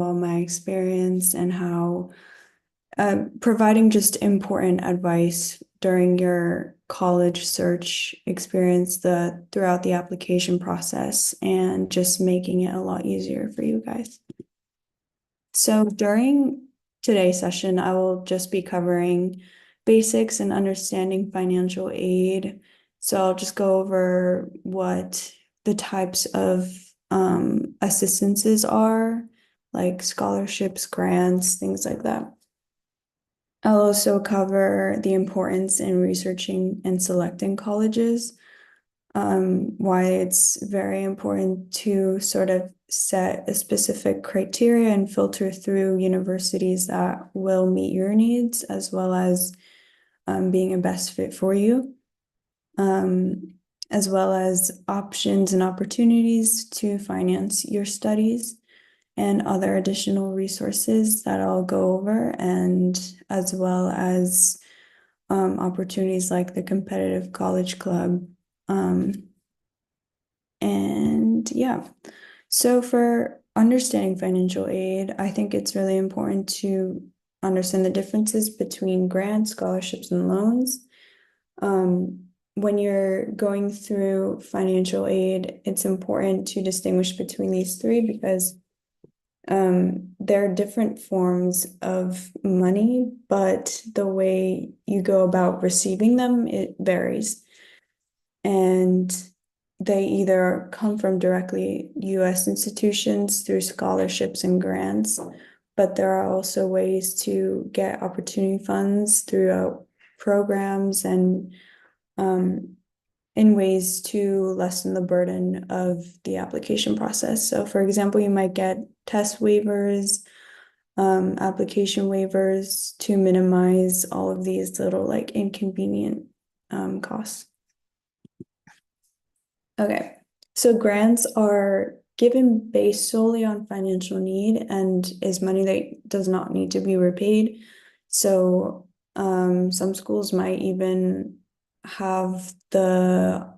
all my experience and how providing just important advice during your college search experience throughout the application process and just making it a lot easier for you guys. So during today's session, I will just be covering basics and understanding financial aid. So I'll just go over what the types of assistances are, like scholarships, grants, things like that. I'll also cover the importance in researching and selecting colleges, why it's very important to sort of set a specific criteria and filter through universities that will meet your needs, as well as being a best fit for you, as well as options and opportunities to finance your studies and other additional resources that I'll go over, and as well as opportunities like the competitive college club. And yeah, so for understanding financial aid, I think it's really important to understand the differences between grants, scholarships, and loans. When you're going through financial aid, it's important to distinguish between these three because there are different forms of money, but the way you go about receiving them, it varies. And they either come from directly US institutions through scholarships and grants, but there are also ways to get opportunity funds throughout programs and in ways to lessen the burden of the application process. So for example, you might get test waivers, application waivers to minimize all of these little like inconvenient costs. Okay, so grants are given based solely on financial need and is money that does not need to be repaid. So some schools might even have the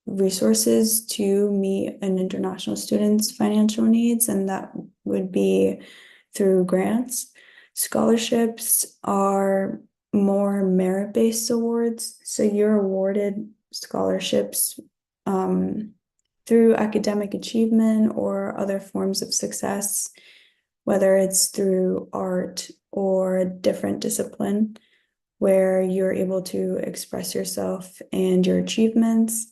resources to meet an international student's financial needs, and that would be through grants. Scholarships are more merit-based awards, so you're awarded scholarships through academic achievement or other forms of success, whether it's through art or a different discipline where you're able to express yourself and your achievements.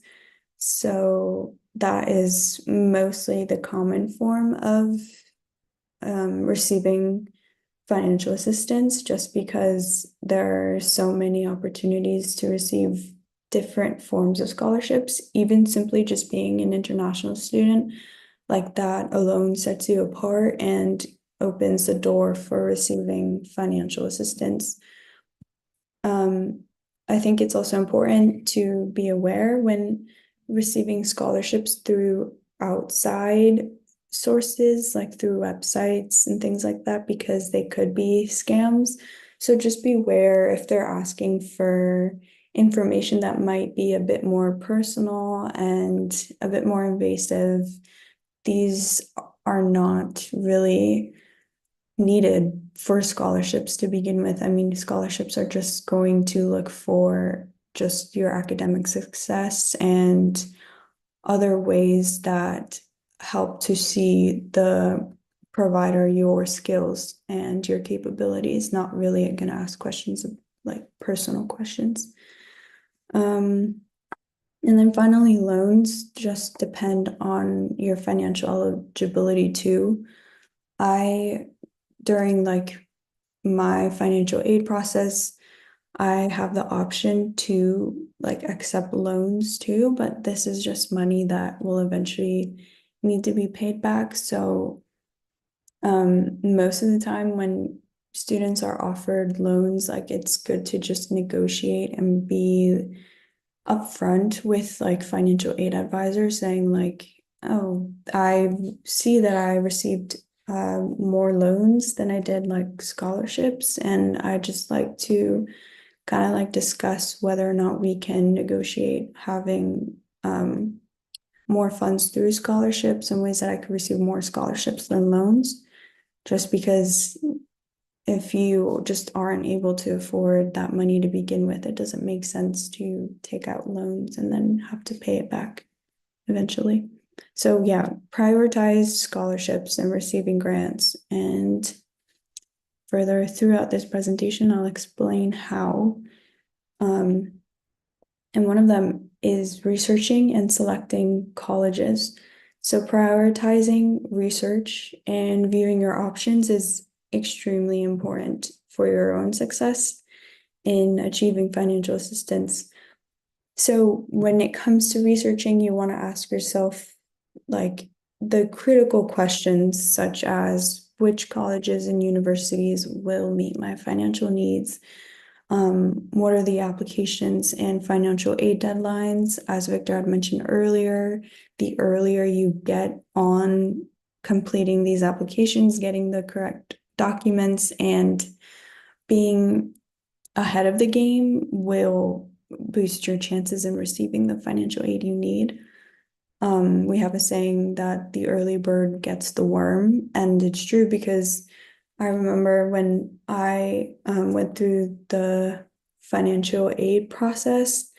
So that is mostly the common form of receiving financial assistance, just because there are so many opportunities to receive different forms of scholarships. Even simply just being an international student, like that alone sets you apart and opens the door for receiving financial assistance. I think it's also important to be aware when receiving scholarships through outside sources, like through websites and things like that, because they could be scams. So just beware if they're asking for information that might be a bit more personal and a bit more invasive. These are not really needed for scholarships to begin with. I mean, scholarships are just going to look for just your academic success and other ways that help to see the provider your skills and your capabilities, not really going to ask questions of like personal questions. And then finally, loans just depend on your financial eligibility too. During like my financial aid process, I have the option to like accept loans too, but this is just money that will eventually need to be paid back. So most of the time when students are offered loans, like it's good to just negotiate and be upfront with like financial aid advisors saying like, oh, I see that I received more loans than I did like scholarships, and I just like to kind of like discuss whether or not we can negotiate having more funds through scholarships and ways that I could receive more scholarships than loans. just because if you just aren't able to afford that money to begin with, it doesn't make sense to take out loans and then have to pay it back eventually. So yeah, prioritize scholarships and receiving grants. And further throughout this presentation, I'll explain how. And one of them is researching and selecting colleges. So prioritizing research and viewing your options is extremely important for your own success in achieving financial assistance. So when it comes to researching, you want to ask yourself like the critical questions, such as which colleges and universities will meet my financial needs? What are the applications and financial aid deadlines? As Victor had mentioned earlier, the earlier you get on completing these applications, getting the correct documents, and being ahead of the game will boost your chances in receiving the financial aid you need. We have a saying that the early bird gets the worm, and it's true because I remember when I went through the financial aid process,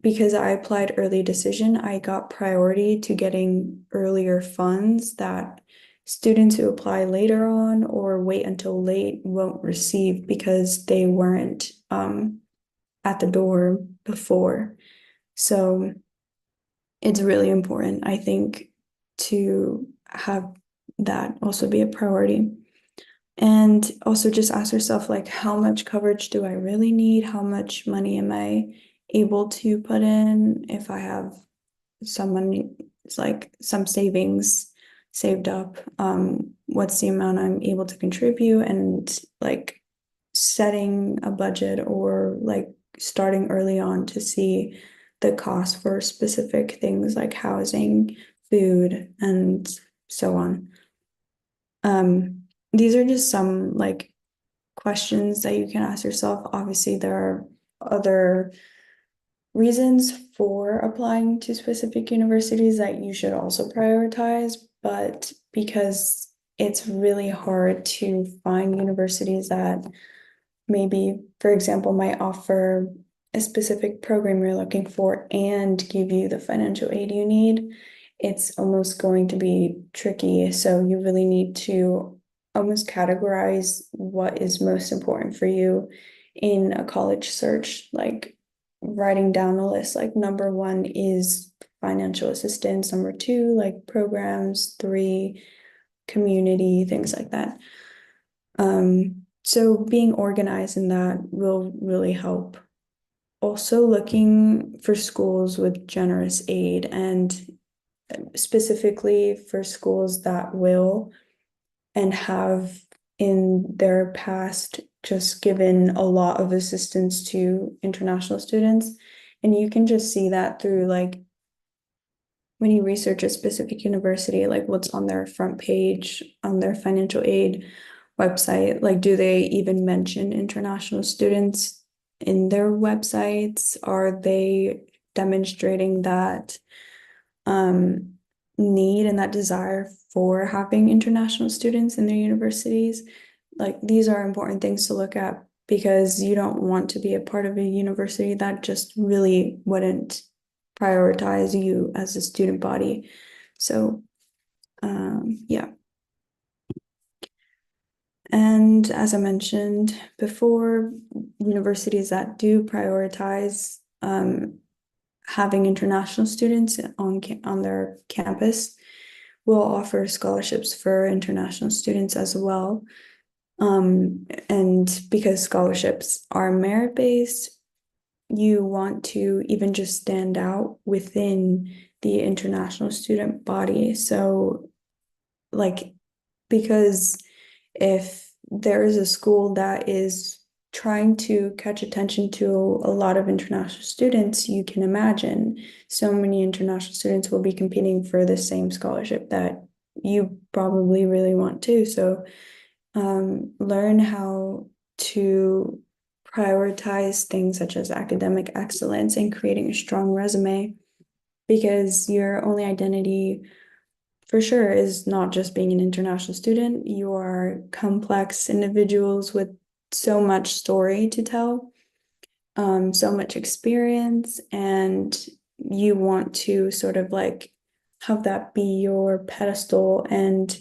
because I applied early decision, I got priority to getting earlier funds that students who apply later on or wait until late won't receive because they weren't at the door before. So it's really important, I think, to have that also be a priority. And also just ask yourself, like, how much coverage do I really need? How much money am I able to put in? If I have some money, it's like some savings saved up, what's the amount I'm able to contribute? And like setting a budget or like starting early on to see the cost for specific things like housing, food, and so on. These are just some like questions that you can ask yourself. Obviously, there are other reasons for applying to specific universities that you should also prioritize, but because it's really hard to find universities that maybe, for example, might offer a specific program you're looking for and give you the financial aid you need, it's almost going to be tricky. So you really need to almost categorize what is most important for you in a college search, like writing down a list, like number one is financial assistance, number two, like programs, three, community, things like that. So being organized in that will really help. Also looking for schools with generous aid, and specifically for schools that will and have in their past just given a lot of assistance to international students. And you can just see that through like when you research a specific university, like what's on their front page, on their financial aid website, like do they even mention international students in their websites? Are they demonstrating that need and that desire for having international students in their universities? Like these are important things to look at because you don't want to be a part of a university that just really wouldn't prioritize you as a student body. So yeah. And as I mentioned before, universities that do prioritize having international students on their campus will offer scholarships for international students as well. And because scholarships are merit-based, you want to even just stand out within the international student body. So like, because if there is a school that is trying to catch attention to a lot of international students, you can imagine so many international students will be competing for the same scholarship that you probably really want to. So learn how to prioritize things such as academic excellence and creating a strong resume, because your only identity for sure is not just being an international student. You are complex individuals with so much story to tell, so much experience, and you want to sort of like have that be your pedestal and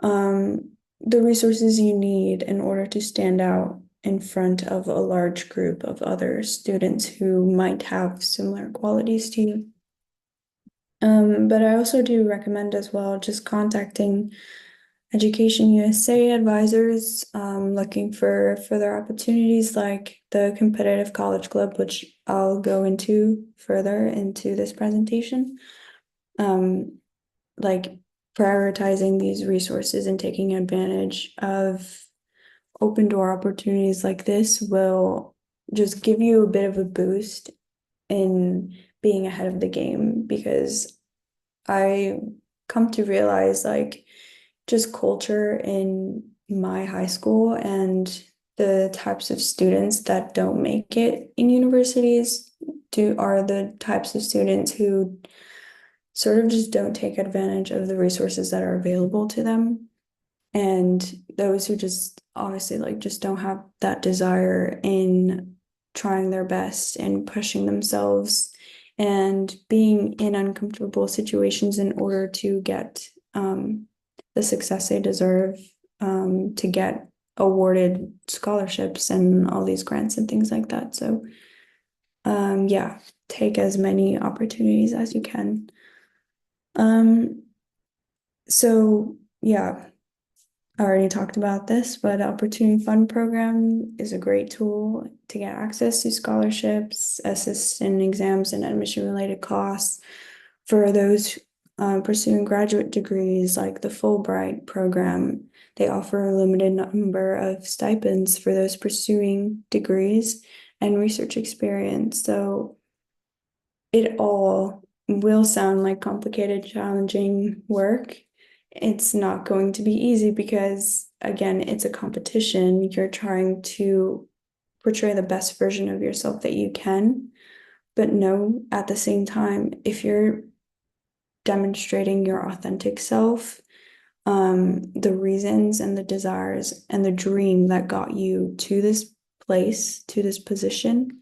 the resources you need in order to stand out in front of a large group of other students who might have similar qualities to you. But I also do recommend as well just contacting Education USA advisors, looking for further opportunities like the competitive college club, which I'll go into further into this presentation. Like prioritizing these resources and taking advantage of open door opportunities like this will just give you a bit of a boost in being ahead of the game, because I come to realize like just culture in my high school and the types of students that don't make it in universities are the types of students who sort of just don't take advantage of the resources that are available to them. And those who just obviously like just don't have that desire in trying their best and pushing themselves and being in uncomfortable situations in order to get the success they deserve, to get awarded scholarships and all these grants and things like that. So yeah, take as many opportunities as you can. So yeah, I already talked about this, but Opportunity Fund Program is a great tool to get access to scholarships, assist in exams and admission-related costs. For those pursuing graduate degrees, like the Fulbright program, they offer a limited number of stipends for those pursuing degrees and research experience. So it all will sound like complicated, challenging work. It's not going to be easy because, again, it's a competition. You're trying to portray the best version of yourself that you can. But no, at the same time, if you're demonstrating your authentic self, the reasons and the desires and the dream that got you to this place, to this position,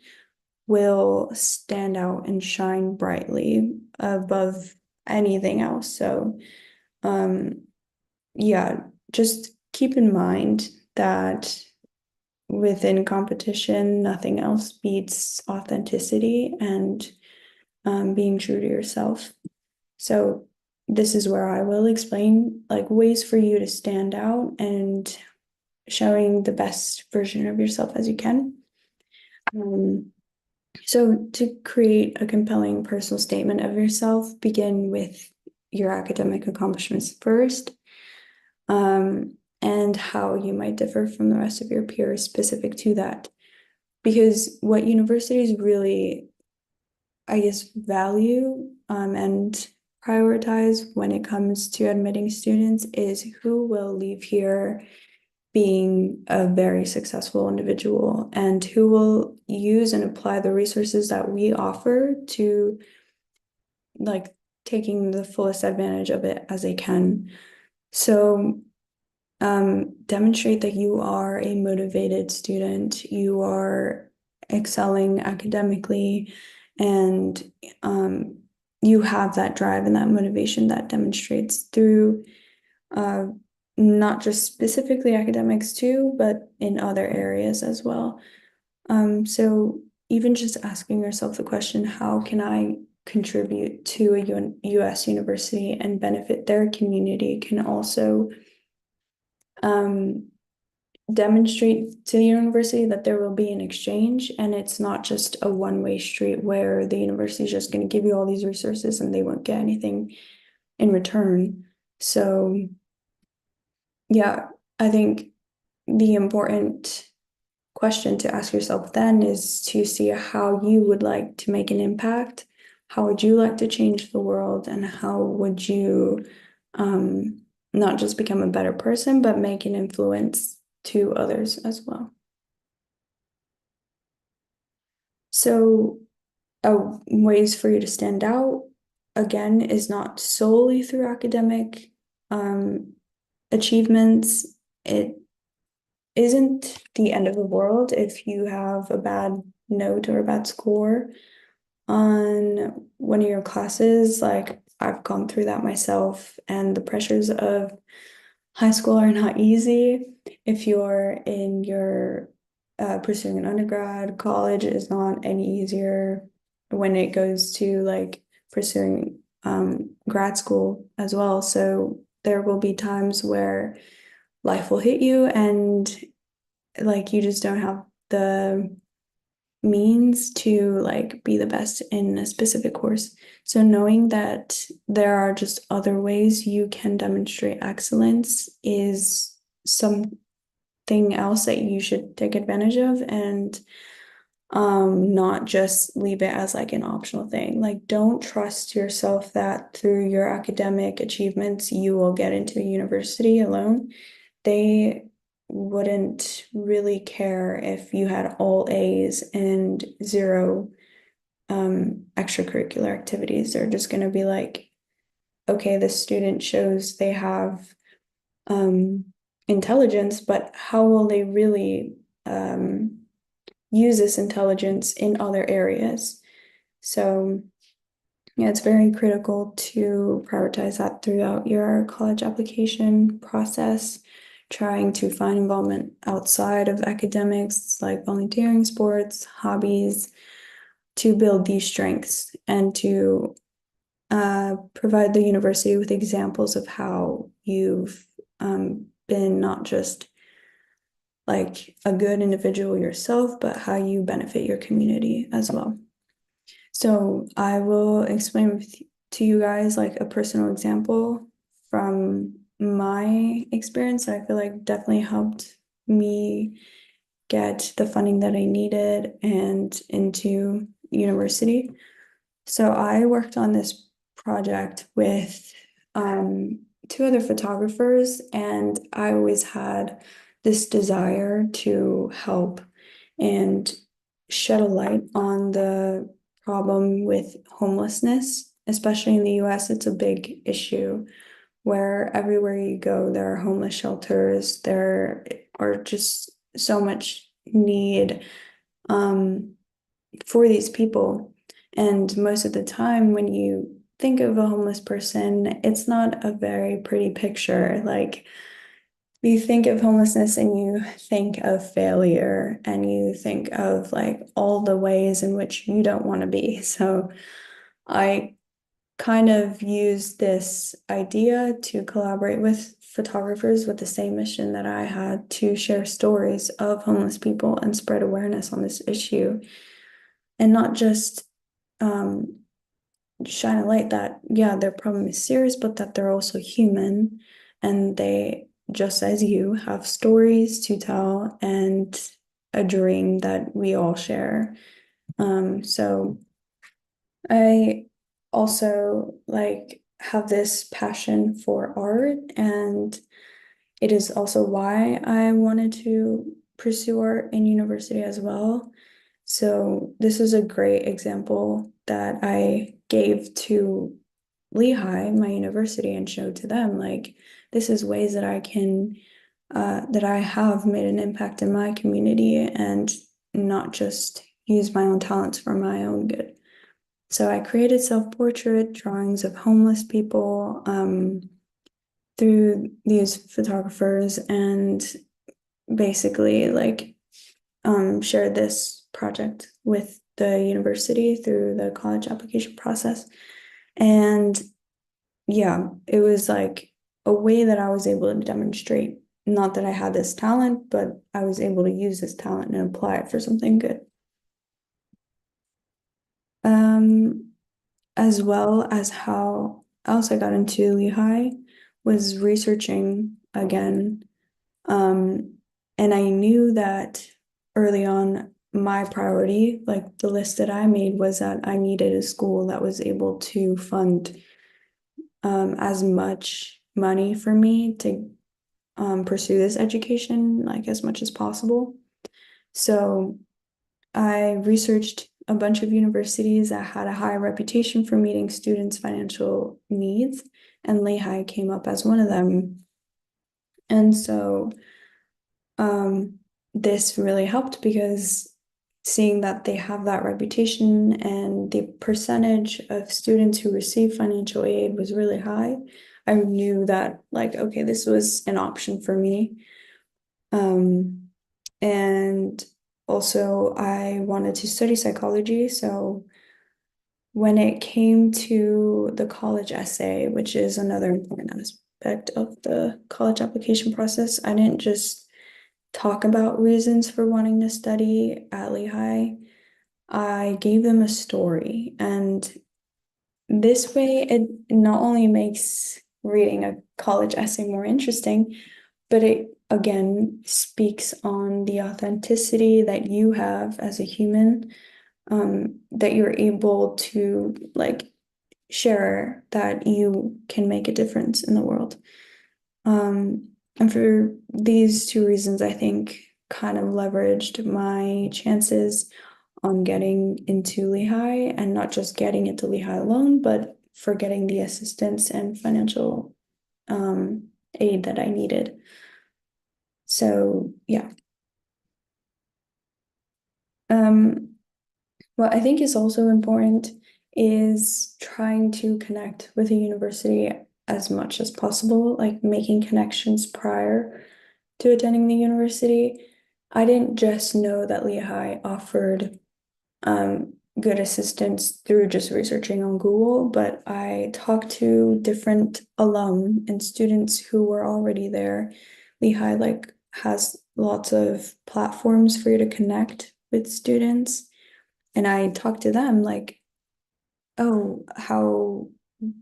will stand out and shine brightly above anything else. So, yeah, just keep in mind that within competition, nothing else beats authenticity and being true to yourself. So this is where I will explain like ways for you to stand out and showing the best version of yourself as you can. So to create a compelling personal statement of yourself, begin with your academic accomplishments first, and how you might differ from the rest of your peers specific to that. Because what universities really, I guess, value and prioritize when it comes to admitting students is who will leave here being a very successful individual and who will use and apply the resources that we offer to like taking the fullest advantage of it as they can. So demonstrate that you are a motivated student, you are excelling academically, and you have that drive and that motivation that demonstrates through not just specifically academics too, but in other areas as well. So even just asking yourself the question, how can I contribute to a US university and benefit their community, can also demonstrate to the university that there will be an exchange and it's not just a one-way street where the university is just going to give you all these resources and they won't get anything in return. So yeah, I think the important question to ask yourself then is to see how you would like to make an impact. How would you like to change the world, and how would you not just become a better person, but make an influence to others as well. So ways for you to stand out again, is not solely through academic achievements. It isn't the end of the world if you have a bad note or a bad score on one of your classes. Like, I've gone through that myself, and the pressures of high school are not easy. If you're in your pursuing an undergrad, college is not any easier when it goes to like pursuing grad school as well. So there will be times where life will hit you and like you just don't have the means to like be the best in a specific course. So knowing that there are just other ways you can demonstrate excellence is something else that you should take advantage of, and not just leave it as like an optional thing. Like, don't trust yourself that through your academic achievements you will get into a university alone. They wouldn't really care if you had all A's and zero extracurricular activities. They're just going to be like, okay, this student shows they have intelligence, but how will they really use this intelligence in other areas? So yeah, it's very critical to prioritize that throughout your college application process, trying to find involvement outside of academics, like volunteering, sports, hobbies, to build these strengths and to provide the university with examples of how you've been not just like a good individual yourself, but how you benefit your community as well. So I will explain to you guys like a personal example from my experience that I feel like definitely helped me get the funding that I needed and into university. So I worked on this project with two other photographers, and I always had this desire to help and shed a light on the problem with homelessness, especially in the US. It's a big issue where everywhere you go, there are homeless shelters, there are just so much need for these people. And most of the time, when you think of a homeless person, it's not a very pretty picture. Like, you think of homelessness and you think of failure and you think of like all the ways in which you don't want to be. So I kind of used this idea to collaborate with photographers with the same mission that I had, to share stories of homeless people and spread awareness on this issue, and not just shine a light that, yeah, their problem is serious, but that they're also human and they, just as you, have stories to tell and a dream that we all share. So I also like have this passion for art, and it is also why I wanted to pursue art in university as well. So this is a great example that I gave to Lehigh, my university, and showed to them like, this is ways that I can that I have made an impact in my community and not just use my own talents for my own good. So I created self-portrait drawings of homeless people through these photographers, and basically like shared this project with the university through the college application process. And yeah, it was like a way that I was able to demonstrate not that I had this talent, but I was able to use this talent and apply it for something good. As well as how else I got into Lehigh was researching again. And I knew that early on, my priority, like the list that I made, was that I needed a school that was able to fund as much money for me to pursue this education, like as much as possible. So I researched a bunch of universities that had a high reputation for meeting students' financial needs, and Lehigh came up as one of them. And so this really helped because seeing that they have that reputation and the percentage of students who receive financial aid was really high, I knew that, like, okay, this was an option for me. And also I wanted to study psychology, so when it came to the college essay, which is another important aspect of the college application process, I didn't just talk about reasons for wanting to study at Lehigh. I gave them a story, and this way it not only makes reading a college essay more interesting, but it again speaks on the authenticity that you have as a human, that you're able to like share that you can make a difference in the world. And for these two reasons, I think kind of leveraged my chances on getting into Lehigh, and not just getting into Lehigh alone, but for getting the assistance and financial aid that I needed. So yeah. What I think is also important is trying to connect with a university as much as possible, like making connections prior to attending the university. I didn't just know that Lehigh offered good assistance through just researching on Google, but I talked to different alum and students who were already there. Lehigh like has lots of platforms for you to connect with students, and I talked to them like, oh, how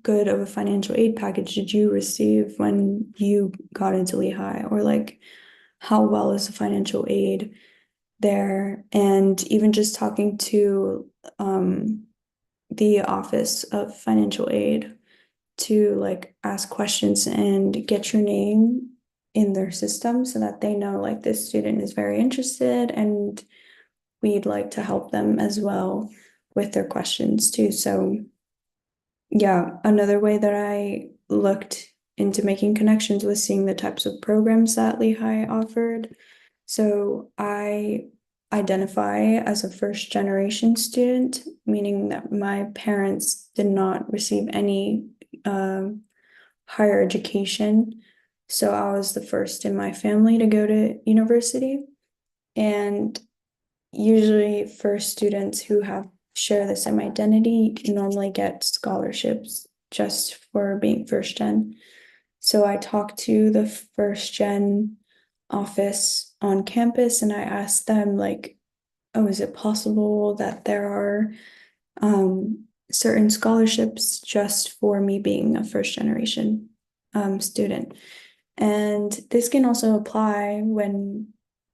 good of a financial aid package did you receive when you got into Lehigh? Or like, how well is the financial aid there? And even just talking to the Office of Financial Aid to like ask questions and get your name in their system so that they know like this student is very interested and we'd like to help them as well with their questions too. So yeah, another way that I looked into making connections was seeing the types of programs that Lehigh offered. So I identify as a first generation student, meaning that my parents did not receive any higher education. So I was the first in my family to go to university. And usually for students who have share the same identity, you normally get scholarships just for being first gen. So I talked to the first gen office on campus and I asked them like, oh, is it possible that there are certain scholarships just for me being a first generation student? And this can also apply when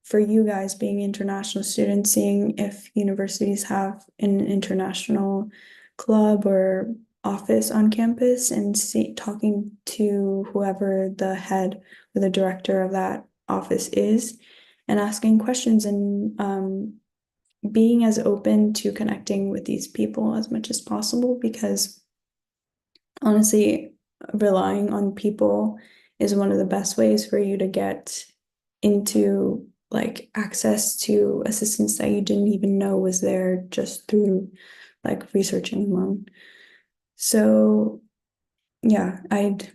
for you guys being international students, seeing if universities have an international club or office on campus and talking to whoever the head or the director of that office is and asking questions and being as open to connecting with these people as much as possible, because honestly, relying on people is one of the best ways for you to get into like access to assistance that you didn't even know was there just through like researching alone. So yeah, I'd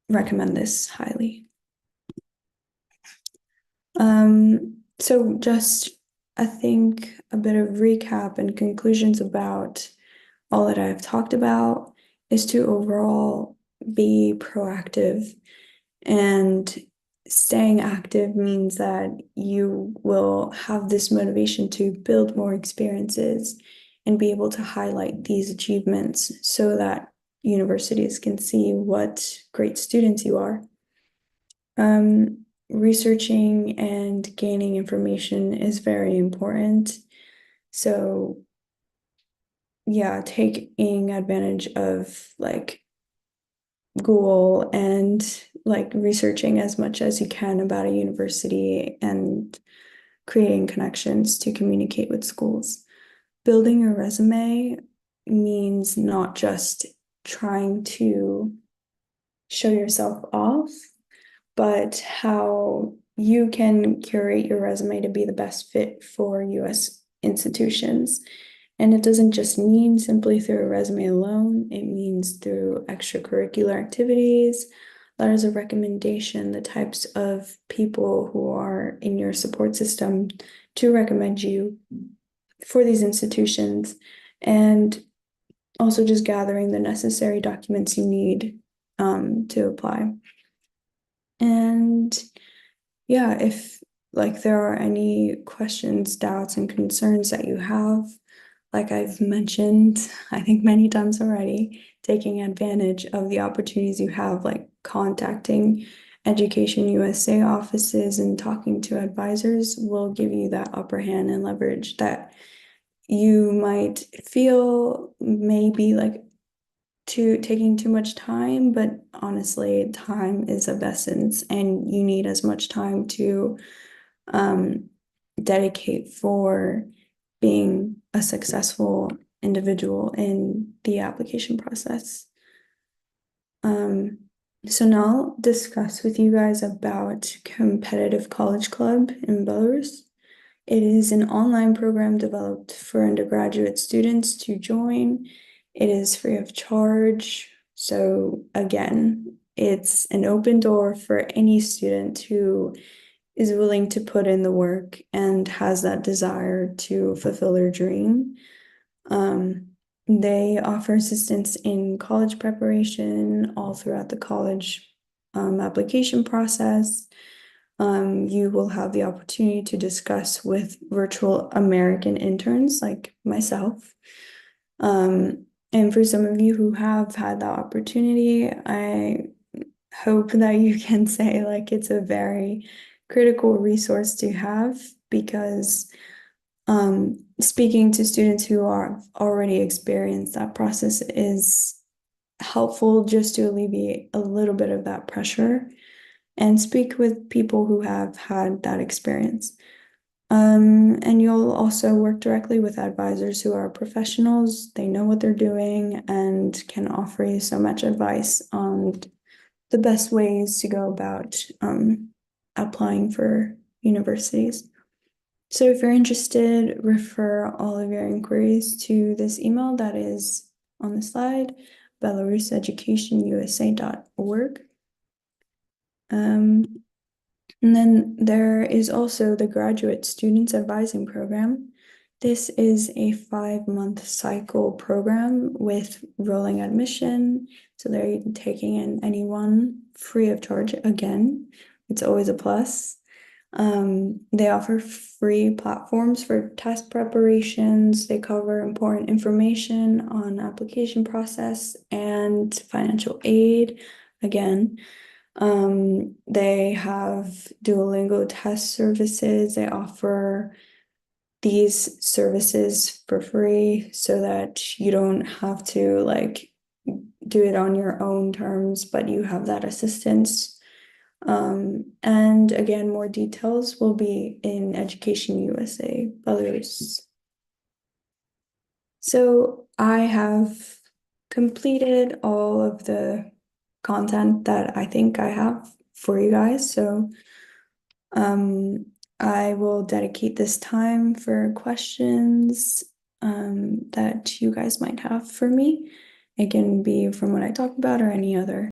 recommend this highly. So just I think a bit of recap and conclusions about all that I've talked about is to overall be proactive, and staying active means that you will have this motivation to build more experiences and be able to highlight these achievements so that universities can see what great students you are. Researching and gaining information is very important. So yeah, taking advantage of like Google and like researching as much as you can about a university and creating connections to communicate with schools. building your resume means not just trying to show yourself off, but how you can curate your resume to be the best fit for US institutions. And it doesn't just mean simply through a resume alone, it means through extracurricular activities, letters of recommendation, the types of people who are in your support system to recommend you for these institutions, and also just gathering the necessary documents you need to apply. And yeah, if like there are any questions, doubts, and concerns that you have, like I've mentioned, I think many times already, taking advantage of the opportunities you have, like contacting Education USA offices and talking to advisors will give you that upper hand and leverage that you might feel maybe like taking too much time, but honestly, time is of essence, and you need as much time to dedicate for being a successful individual in the application process. So now I'll discuss with you guys about Competitive College Club in Belarus. It is an online program developed for undergraduate students to join. It is free of charge. So again, it's an open door for any student who is willing to put in the work and has that desire to fulfill their dream. They offer assistance in college preparation all throughout the college application process. You will have the opportunity to discuss with virtual American interns like myself. And for some of you who have had that opportunity, I hope that you can say like it's a very critical resource to have, because speaking to students who are already experienced that process is helpful just to alleviate a little bit of that pressure, and speak with people who have had that experience. And you'll also work directly with advisors who are professionals. They know what they're doing and can offer you so much advice on the best ways to go about applying for universities. So if you're interested, refer all of your inquiries to this email that is on the slide, belaruseducationusa.org. And then there is also the Graduate Students Advising Program. This is a 5-month cycle program with rolling admission. So they're taking in anyone free of charge again. It's always a plus. They offer free platforms for test preparations. They cover important information on application process and financial aid. Again, they have Duolingo test services. They offer these services for free so that you don't have to like do it on your own terms, but you have that assistance. And again, more details will be in Education USA Belarus. So I have completed all of the content that I think I have for you guys. So I will dedicate this time for questions that you guys might have for me. It can be from what I talked about or any other